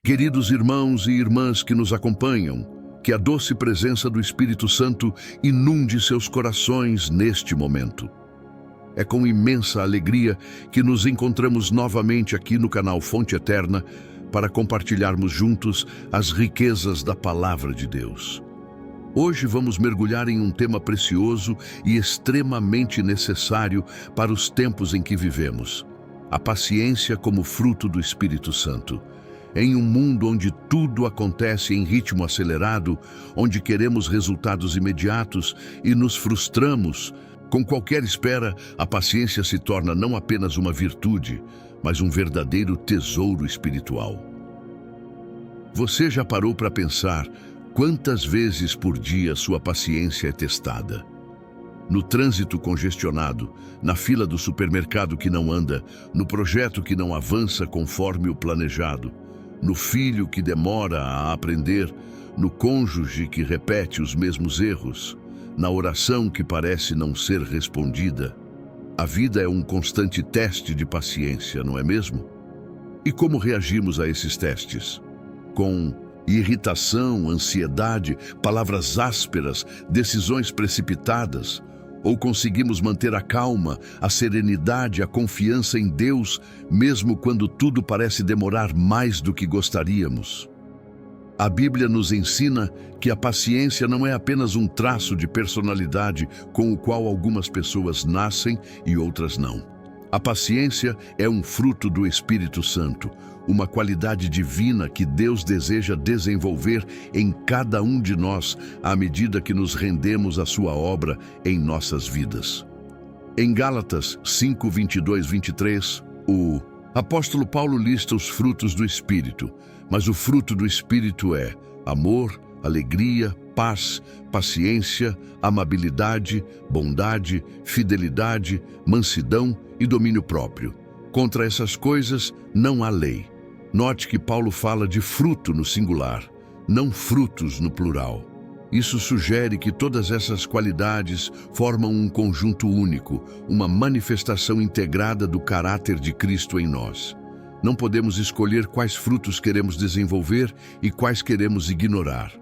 Queridos irmãos e irmãs que nos acompanham, que a doce presença do Espírito Santo inunde seus corações neste momento. É com imensa alegria que nos encontramos novamente aqui no canal Fonte Eterna para compartilharmos juntos as riquezas da Palavra de Deus. Hoje vamos mergulhar em um tema precioso e extremamente necessário para os tempos em que vivemos: a paciência como fruto do Espírito Santo. Em um mundo onde tudo acontece em ritmo acelerado, onde queremos resultados imediatos e nos frustramos com qualquer espera, a paciência se torna não apenas uma virtude, mas um verdadeiro tesouro espiritual. Você já parou para pensar quantas vezes por dia sua paciência é testada? No trânsito congestionado, na fila do supermercado que não anda, no projeto que não avança conforme o planejado, no filho que demora a aprender, no cônjuge que repete os mesmos erros, na oração que parece não ser respondida. A vida é um constante teste de paciência, não é mesmo? E como reagimos a esses testes? Com irritação, ansiedade, palavras ásperas, decisões precipitadas? Ou conseguimos manter a calma, a serenidade, a confiança em Deus, mesmo quando tudo parece demorar mais do que gostaríamos? A Bíblia nos ensina que a paciência não é apenas um traço de personalidade com o qual algumas pessoas nascem e outras não. A paciência é um fruto do Espírito Santo, uma qualidade divina que Deus deseja desenvolver em cada um de nós à medida que nos rendemos à sua obra em nossas vidas. Em Gálatas 5, 22, 23, o apóstolo Paulo lista os frutos do Espírito, mas o fruto do Espírito é amor, alegria, paz, paciência, amabilidade, bondade, fidelidade, mansidão e domínio próprio. Contra essas coisas não há lei. Note que Paulo fala de fruto no singular, não frutos no plural. Isso sugere que todas essas qualidades formam um conjunto único, uma manifestação integrada do caráter de Cristo em nós. Não podemos escolher quais frutos queremos desenvolver e quais queremos ignorar.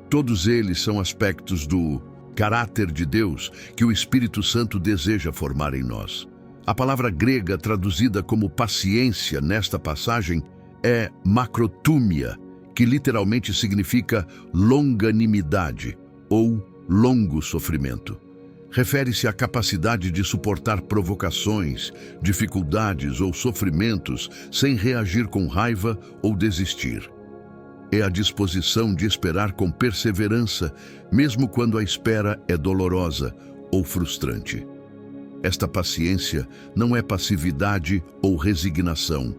Todos eles são aspectos do caráter de Deus que o Espírito Santo deseja formar em nós. A palavra grega traduzida como paciência nesta passagem é macrotúmia, que literalmente significa longanimidade ou longo sofrimento. Refere-se à capacidade de suportar provocações, dificuldades ou sofrimentos sem reagir com raiva ou desistir. É a disposição de esperar com perseverança, mesmo quando a espera é dolorosa ou frustrante. Esta paciência não é passividade ou resignação.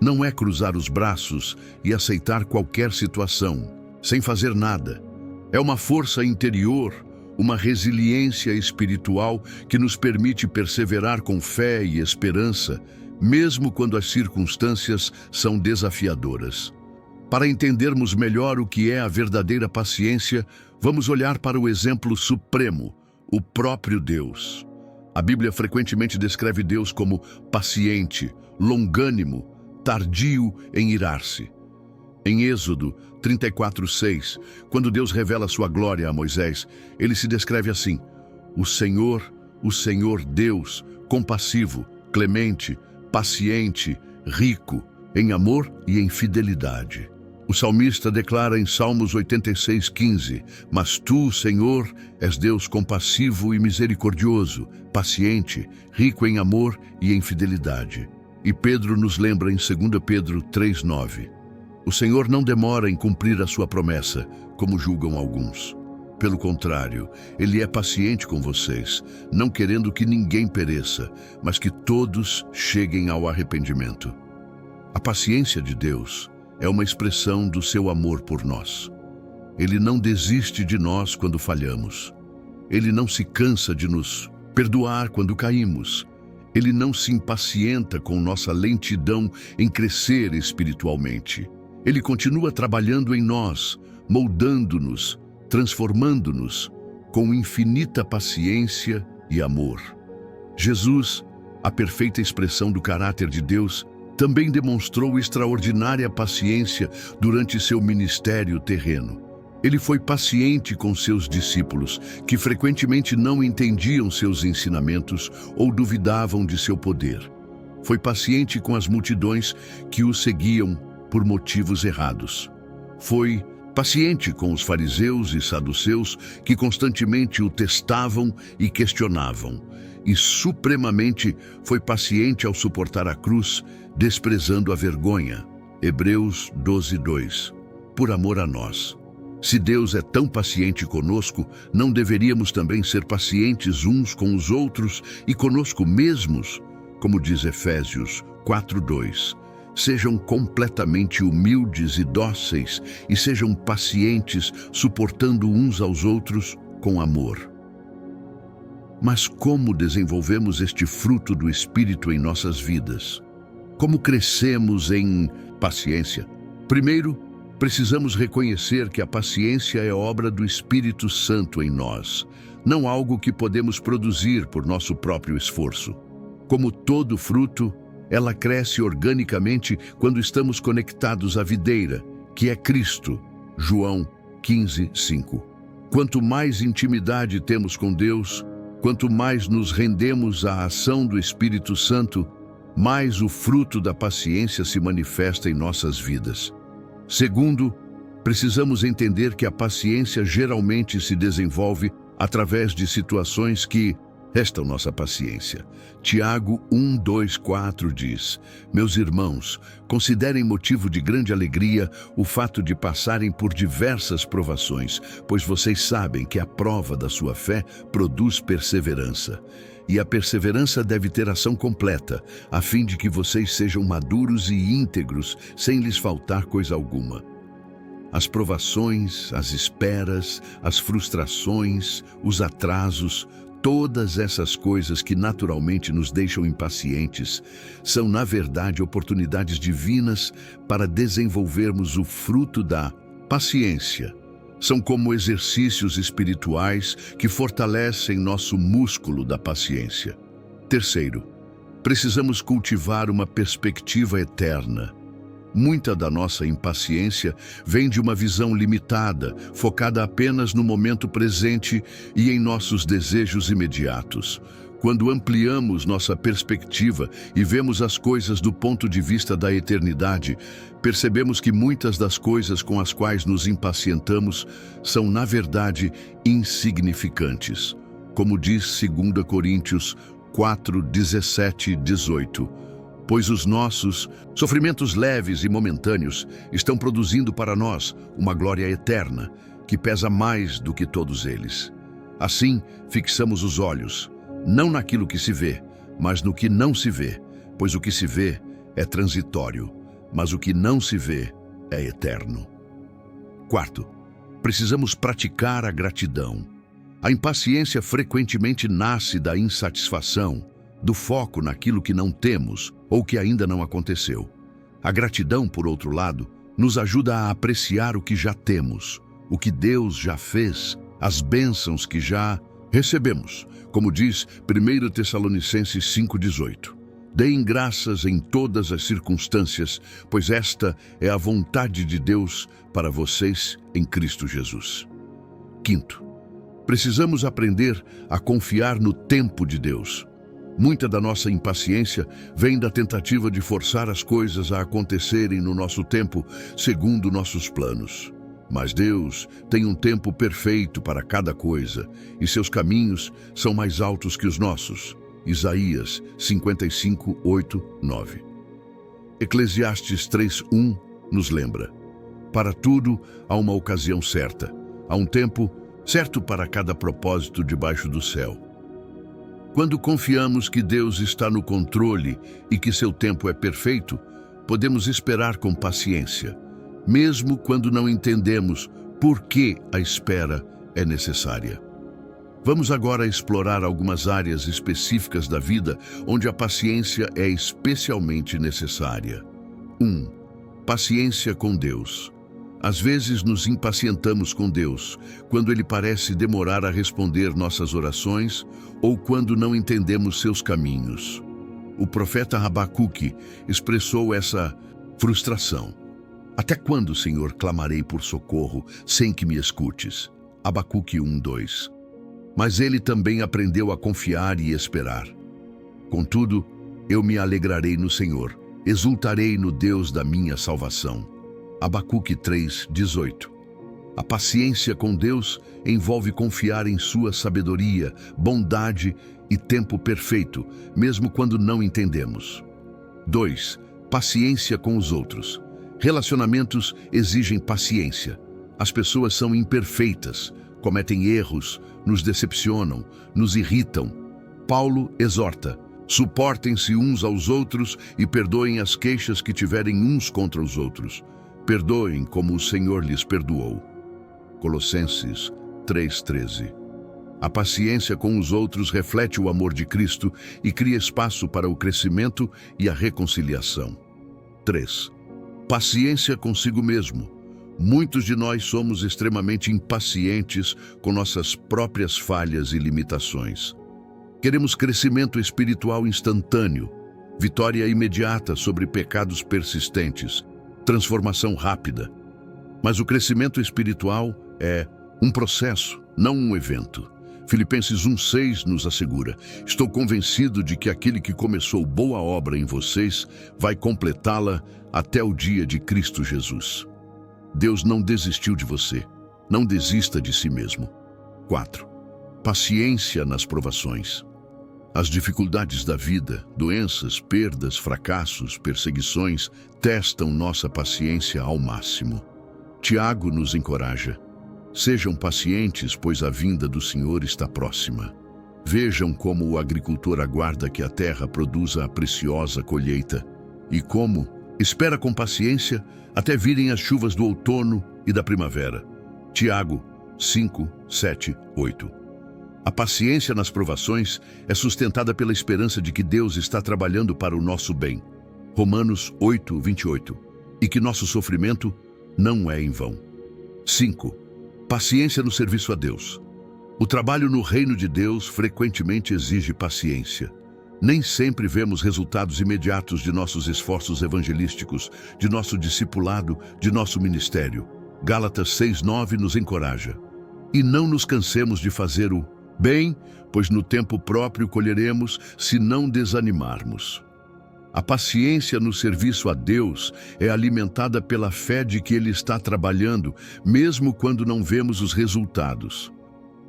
Não é cruzar os braços e aceitar qualquer situação, sem fazer nada. É uma força interior, uma resiliência espiritual que nos permite perseverar com fé e esperança, mesmo quando as circunstâncias são desafiadoras. Para entendermos melhor o que é a verdadeira paciência, vamos olhar para o exemplo supremo, o próprio Deus. A Bíblia frequentemente descreve Deus como paciente, longânimo, tardio em irar-se. Em Êxodo 34:6, quando Deus revela sua glória a Moisés, ele se descreve assim: o Senhor Deus, compassivo, clemente, paciente, rico, em amor e em fidelidade. O salmista declara em Salmos 86:15, mas tu, Senhor, és Deus compassivo e misericordioso, paciente, rico em amor e em fidelidade. E Pedro nos lembra em 2 Pedro 3:9. O Senhor não demora em cumprir a sua promessa, como julgam alguns. Pelo contrário, Ele é paciente com vocês, não querendo que ninguém pereça, mas que todos cheguem ao arrependimento. A paciência de Deus é uma expressão do seu amor por nós. Ele não desiste de nós quando falhamos. Ele não se cansa de nos perdoar quando caímos. Ele não se impacienta com nossa lentidão em crescer espiritualmente. Ele continua trabalhando em nós, moldando-nos, transformando-nos, com infinita paciência e amor. Jesus, a perfeita expressão do caráter de Deus, também demonstrou extraordinária paciência durante seu ministério terreno. Ele foi paciente com seus discípulos, que frequentemente não entendiam seus ensinamentos ou duvidavam de seu poder. Foi paciente com as multidões que o seguiam por motivos errados. Foi paciente com os fariseus e saduceus que constantemente o testavam e questionavam. E supremamente foi paciente ao suportar a cruz, desprezando a vergonha. Hebreus 12:2. Por amor a nós. Se Deus é tão paciente conosco, não deveríamos também ser pacientes uns com os outros e conosco mesmos? Como diz Efésios 4:2. Sejam completamente humildes e dóceis e sejam pacientes, suportando uns aos outros com amor. Mas como desenvolvemos este fruto do Espírito em nossas vidas? Como crescemos em paciência? Primeiro, precisamos reconhecer que a paciência é obra do Espírito Santo em nós, não algo que podemos produzir por nosso próprio esforço. Como todo fruto, ela cresce organicamente quando estamos conectados à videira, que é Cristo. João 15:5. Quanto mais intimidade temos com Deus, quanto mais nos rendemos à ação do Espírito Santo, mais o fruto da paciência se manifesta em nossas vidas. Segundo, precisamos entender que a paciência geralmente se desenvolve através de situações que testam nossa paciência. Tiago 1:2-4 diz: Meus irmãos, considerem motivo de grande alegria o fato de passarem por diversas provações, pois vocês sabem que a prova da sua fé produz perseverança. E a perseverança deve ter ação completa, a fim de que vocês sejam maduros e íntegros, sem lhes faltar coisa alguma. As provações, as esperas, as frustrações, os atrasos, todas essas coisas que naturalmente nos deixam impacientes, são, na verdade, oportunidades divinas para desenvolvermos o fruto da paciência. São como exercícios espirituais que fortalecem nosso músculo da paciência. Terceiro, precisamos cultivar uma perspectiva eterna. Muita da nossa impaciência vem de uma visão limitada, focada apenas no momento presente e em nossos desejos imediatos. Quando ampliamos nossa perspectiva e vemos as coisas do ponto de vista da eternidade, percebemos que muitas das coisas com as quais nos impacientamos são, na verdade, insignificantes. Como diz 2 Coríntios 4:17-18. Pois os nossos sofrimentos leves e momentâneos estão produzindo para nós uma glória eterna, que pesa mais do que todos eles. Assim, fixamos os olhos, não naquilo que se vê, mas no que não se vê, pois o que se vê é transitório, mas o que não se vê é eterno. Quarto, precisamos praticar a gratidão. A impaciência frequentemente nasce da insatisfação, do foco naquilo que não temos ou que ainda não aconteceu. A gratidão, por outro lado, nos ajuda a apreciar o que já temos, o que Deus já fez, as bênçãos que já recebemos, como diz 1 Tessalonicenses 5:18. Deem graças em todas as circunstâncias, pois esta é a vontade de Deus para vocês em Cristo Jesus. Quinto, precisamos aprender a confiar no tempo de Deus. Muita da nossa impaciência vem da tentativa de forçar as coisas a acontecerem no nosso tempo, segundo nossos planos. Mas Deus tem um tempo perfeito para cada coisa, e seus caminhos são mais altos que os nossos. Isaías 55:8-9. Eclesiastes 3:1 nos lembra: para tudo há uma ocasião certa, há um tempo certo para cada propósito debaixo do céu. Quando confiamos que Deus está no controle e que seu tempo é perfeito, podemos esperar com paciência, mesmo quando não entendemos por que a espera é necessária. Vamos agora explorar algumas áreas específicas da vida onde a paciência é especialmente necessária. 1. Paciência com Deus. Às vezes nos impacientamos com Deus, quando Ele parece demorar a responder nossas orações ou quando não entendemos seus caminhos. o profeta Abacuque expressou essa frustração. Até quando, Senhor, clamarei por socorro sem que me escutes? Abacuque 1:2. Mas ele também aprendeu a confiar e esperar. Contudo, eu me alegrarei no Senhor, exultarei no Deus da minha salvação. Abacuque 3:18. A paciência com Deus envolve confiar em sua sabedoria, bondade e tempo perfeito, mesmo quando não entendemos. 2. Paciência com os outros. Relacionamentos exigem paciência. As pessoas são imperfeitas, cometem erros, nos decepcionam, nos irritam. Paulo exorta: suportem-se uns aos outros e perdoem as queixas que tiverem uns contra os outros. Perdoem como o Senhor lhes perdoou. Colossenses 3:13. A paciência com os outros reflete o amor de Cristo e cria espaço para o crescimento e a reconciliação. 3. Paciência consigo mesmo. Muitos de nós somos extremamente impacientes com nossas próprias falhas e limitações. Queremos crescimento espiritual instantâneo, vitória imediata sobre pecados persistentes, transformação rápida. Mas o crescimento espiritual é um processo, não um evento. Filipenses 1:6 nos assegura: estou convencido de que aquele que começou boa obra em vocês vai completá-la até o dia de Cristo Jesus. Deus não desistiu de você. Não desista de si mesmo. 4. Paciência nas provações. As dificuldades da vida, doenças, perdas, fracassos, perseguições, testam nossa paciência ao máximo. Tiago nos encoraja: sejam pacientes, pois a vinda do Senhor está próxima. Vejam como o agricultor aguarda que a terra produza a preciosa colheita e como espera com paciência até virem as chuvas do outono e da primavera. Tiago 5:7-8. A paciência nas provações é sustentada pela esperança de que Deus está trabalhando para o nosso bem. Romanos 8:28. E que nosso sofrimento não é em vão. 5. Paciência no serviço a Deus. O trabalho no reino de Deus frequentemente exige paciência. Nem sempre vemos resultados imediatos de nossos esforços evangelísticos, de nosso discipulado, de nosso ministério. Gálatas 6:9 nos encoraja: e não nos cansemos de fazer o bem, pois no tempo próprio colheremos, se não desanimarmos. A paciência no serviço a Deus é alimentada pela fé de que Ele está trabalhando, mesmo quando não vemos os resultados.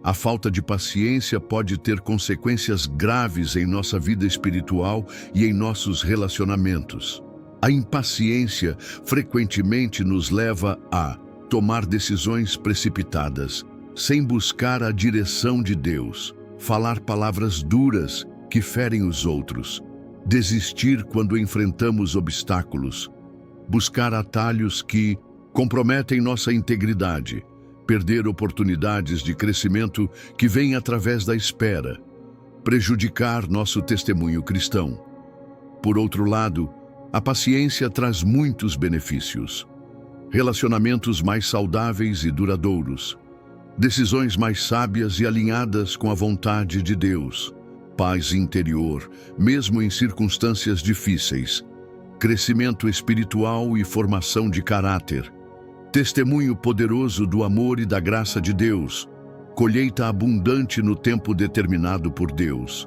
A falta de paciência pode ter consequências graves em nossa vida espiritual e em nossos relacionamentos. A impaciência frequentemente nos leva a tomar decisões precipitadas, sem buscar a direção de Deus, falar palavras duras que ferem os outros, desistir quando enfrentamos obstáculos, buscar atalhos que comprometem nossa integridade, perder oportunidades de crescimento que vêm através da espera, prejudicar nosso testemunho cristão. Por outro lado, a paciência traz muitos benefícios: relacionamentos mais saudáveis e duradouros, decisões mais sábias e alinhadas com a vontade de Deus, paz interior, mesmo em circunstâncias difíceis, crescimento espiritual e formação de caráter, testemunho poderoso do amor e da graça de Deus, colheita abundante no tempo determinado por Deus.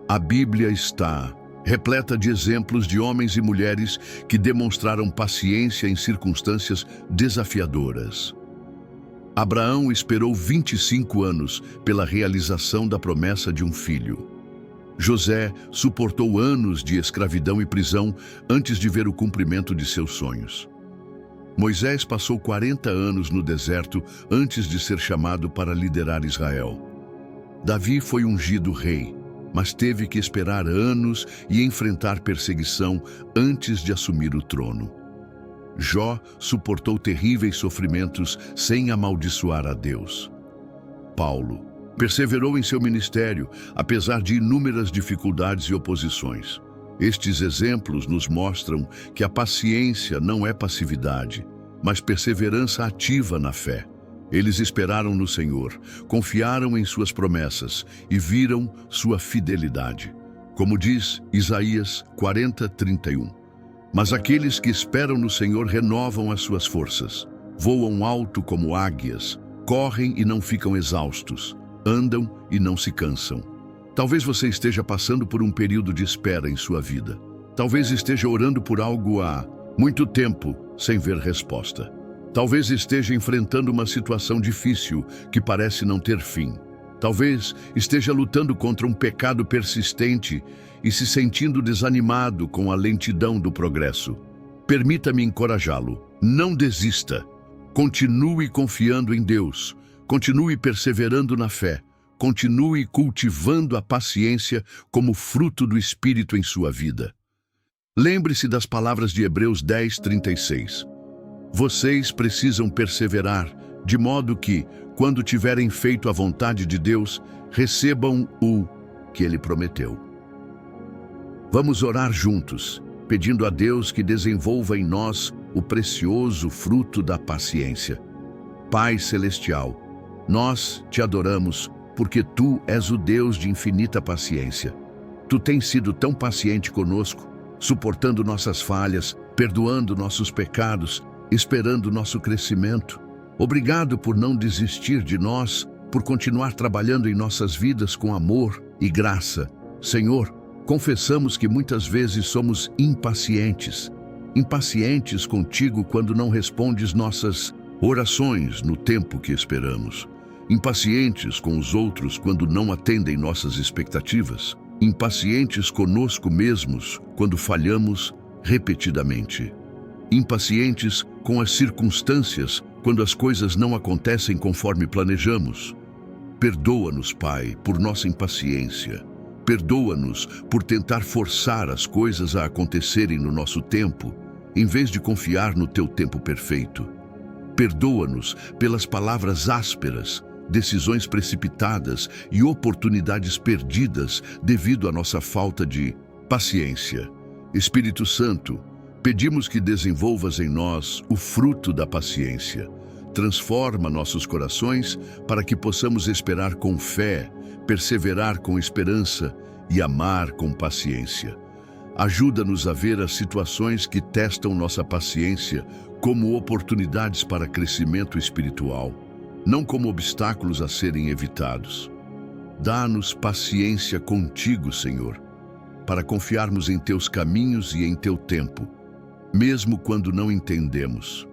A Bíblia está repleta de exemplos de homens e mulheres que demonstraram paciência em circunstâncias desafiadoras. Abraão esperou 25 anos pela realização da promessa de um filho. José suportou anos de escravidão e prisão antes de ver o cumprimento de seus sonhos. Moisés passou 40 anos no deserto antes de ser chamado para liderar Israel. Davi foi ungido rei, mas teve que esperar anos e enfrentar perseguição antes de assumir o trono. Jó suportou terríveis sofrimentos sem amaldiçoar a Deus. Paulo perseverou em seu ministério, apesar de inúmeras dificuldades e oposições. Estes exemplos nos mostram que a paciência não é passividade, mas perseverança ativa na fé. Eles esperaram no Senhor, confiaram em suas promessas e viram sua fidelidade. Como diz Isaías 40:31. Mas aqueles que esperam no Senhor renovam as suas forças, voam alto como águias, correm e não ficam exaustos, andam e não se cansam. Talvez você esteja passando por um período de espera em sua vida. Talvez esteja orando por algo há muito tempo sem ver resposta. Talvez esteja enfrentando uma situação difícil que parece não ter fim. Talvez esteja lutando contra um pecado persistente e se sentindo desanimado com a lentidão do progresso. Permita-me encorajá-lo. Não desista. Continue confiando em Deus. Continue perseverando na fé. Continue cultivando a paciência como fruto do Espírito em sua vida. Lembre-se das palavras de Hebreus 10:36. Vocês precisam perseverar, de modo que, quando tiverem feito a vontade de Deus, recebam o que Ele prometeu. Vamos orar juntos, pedindo a Deus que desenvolva em nós o precioso fruto da paciência. Pai Celestial, nós te adoramos porque Tu és o Deus de infinita paciência. Tu tens sido tão paciente conosco, suportando nossas falhas, perdoando nossos pecados, esperando nosso crescimento. Obrigado por não desistir de nós, por continuar trabalhando em nossas vidas com amor e graça. Senhor, confessamos que muitas vezes somos impacientes contigo quando não respondes nossas orações no tempo que esperamos. Impacientes com os outros quando não atendem nossas expectativas. Impacientes conosco mesmos quando falhamos repetidamente. Impacientes com as circunstâncias quando as coisas não acontecem conforme planejamos. Perdoa-nos, Pai, por nossa impaciência. Perdoa-nos por tentar forçar as coisas a acontecerem no nosso tempo, em vez de confiar no Teu tempo perfeito. Perdoa-nos pelas palavras ásperas, decisões precipitadas e oportunidades perdidas devido à nossa falta de paciência. Espírito Santo, pedimos que desenvolvas em nós o fruto da paciência. Transforma nossos corações para que possamos esperar com fé, perseverar com esperança e amar com paciência. Ajuda-nos a ver as situações que testam nossa paciência como oportunidades para crescimento espiritual, não como obstáculos a serem evitados. Dá-nos paciência contigo, Senhor, para confiarmos em Teus caminhos e em Teu tempo, mesmo quando não entendemos.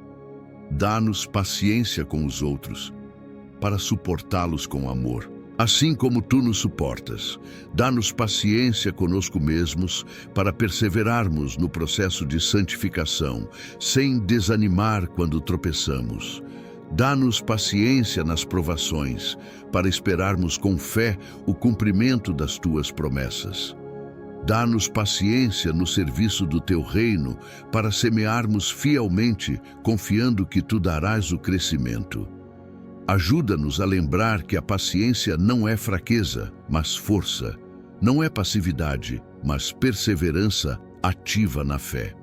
Dá-nos paciência com os outros, para suportá-los com amor, assim como Tu nos suportas. Dá-nos paciência conosco mesmos, para perseverarmos no processo de santificação, sem desanimar quando tropeçamos. Dá-nos paciência nas provações, para esperarmos com fé o cumprimento das Tuas promessas. Dá-nos paciência no serviço do Teu reino, para semearmos fielmente, confiando que Tu darás o crescimento. Ajuda-nos a lembrar que a paciência não é fraqueza, mas força. Não é passividade, mas perseverança ativa na fé.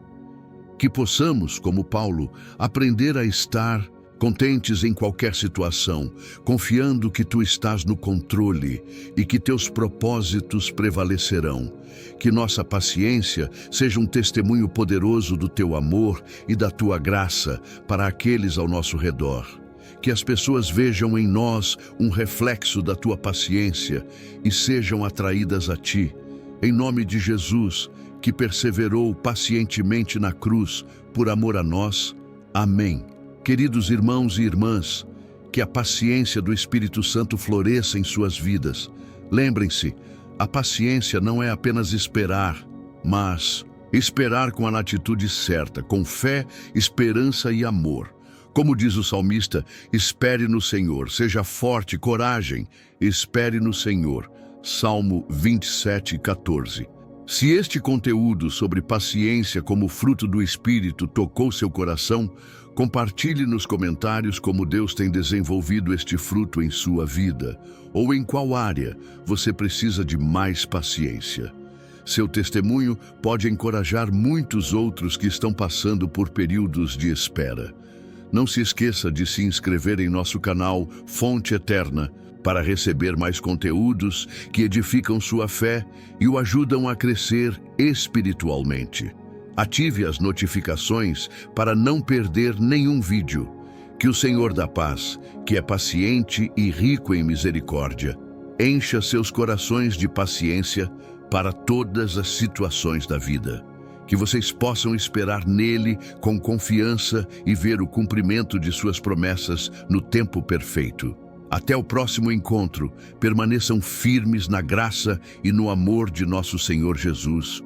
Que possamos, como Paulo, aprender a estar contentes em qualquer situação, confiando que Tu estás no controle e que Teus propósitos prevalecerão. Que nossa paciência seja um testemunho poderoso do Teu amor e da Tua graça para aqueles ao nosso redor. Que as pessoas vejam em nós um reflexo da Tua paciência e sejam atraídas a Ti. Em nome de Jesus, que perseverou pacientemente na cruz por amor a nós. Amém. Queridos irmãos e irmãs, que a paciência do Espírito Santo floresça em suas vidas. Lembrem-se, a paciência não é apenas esperar, mas esperar com a atitude certa, com fé, esperança e amor. Como diz o salmista, espere no Senhor, seja forte, coragem, espere no Senhor. Salmo 27:14. Se este conteúdo sobre paciência como fruto do Espírito tocou seu coração, compartilhe nos comentários como Deus tem desenvolvido este fruto em sua vida, ou em qual área você precisa de mais paciência. Seu testemunho pode encorajar muitos outros que estão passando por períodos de espera. Não se esqueça de se inscrever em nosso canal Fonte Eterna para receber mais conteúdos que edificam sua fé e o ajudam a crescer espiritualmente. Ative as notificações para não perder nenhum vídeo. Que o Senhor da paz, que é paciente e rico em misericórdia, encha seus corações de paciência para todas as situações da vida. Que vocês possam esperar nele com confiança e ver o cumprimento de suas promessas no tempo perfeito. Até o próximo encontro, permaneçam firmes na graça e no amor de nosso Senhor Jesus.